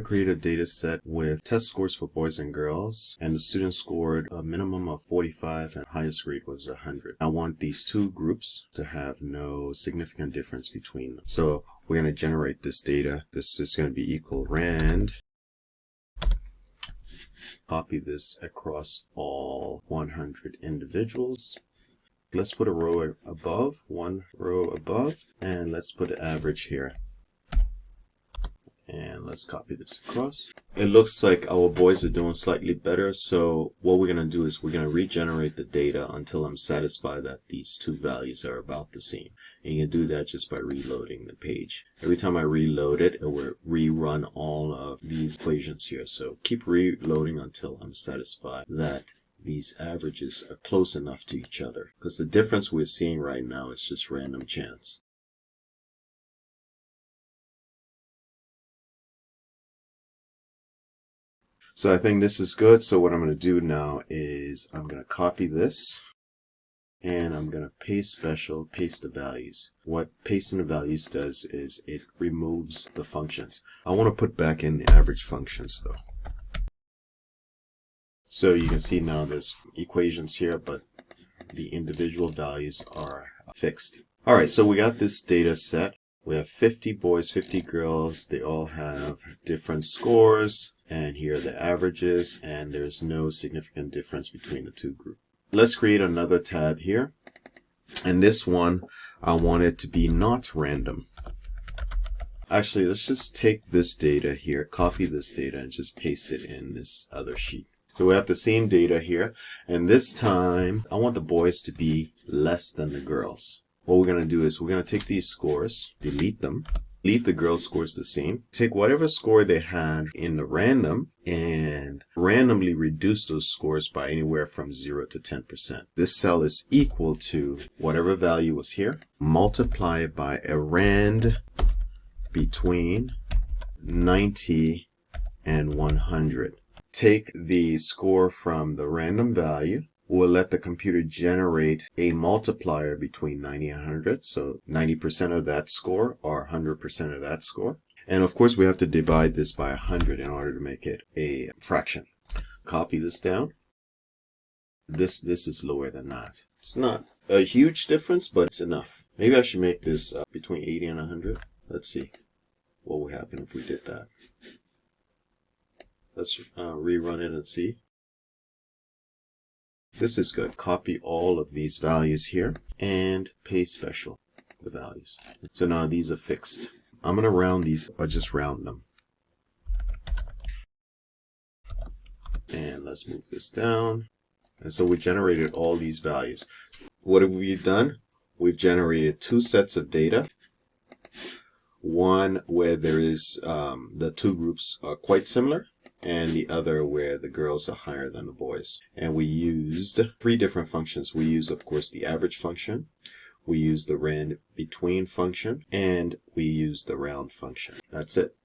to create a data set with test scores for boys and girls, and the student scored a minimum of 45 and highest grade was 100. I want these two groups to have no significant difference between them. So we're going to generate this data. This is going to be equal rand. Copy this across all 100 individuals. Let's put a row above, one row above, and let's put an average here. And let's copy this across. It looks like our boys are doing slightly better, so what we're going to do is we're going to regenerate the data until I'm satisfied that these two values are about the same. And you can do that just by reloading the page. Every time I reload it, it will rerun all of these equations here. So keep reloading until I'm satisfied that these averages are close enough to each other. Because the difference we're seeing right now is just random chance. So I think this is good. So what I'm going to do now is I'm going to copy this and I'm going to paste special, paste the values. What pasting the values does is it removes the functions. I want to put back in the average functions though. So you can see now there's equations here, but the individual values are fixed. All right, so we got this data set. We have 50 boys, 50 girls. They all have different scores. And here are the averages, and there's no significant difference between the two groups. Let's create another tab here. And this one, I want it to be not random. Actually, let's just take this data here, copy this data, and just paste it in this other sheet. So we have the same data here. And this time, I want the boys to be less than the girls. What we're going to do is we're going to take these scores, delete them. Leave the girls' scores the same. Take whatever score they had in the random and randomly reduce those scores by anywhere from 0 to 10%. This cell is equal to whatever value was here, multiply by a rand between 90 and 100. Take the score from the random value. We'll let the computer generate a multiplier between 90 and 100. So 90% of that score or 100% of that score. And of course, we have to divide this by 100 in order to make it a fraction. Copy this down. This is lower than that. It's not a huge difference, but it's enough. Maybe I should make this between 80 and 100. Let's see what would happen if we did that. Let's rerun it and see. This is good. Copy all of these values here and paste special the values. So now these are fixed. I'm going to round these or just round them. And let's move this down. And so we generated all these values. What have we done? We've generated two sets of data. One where there is the two groups are quite similar, and the other where the girls are higher than the boys. And we used three different functions. We used, of course, the average function. We used the randbetween function, and we used the round function. That's it.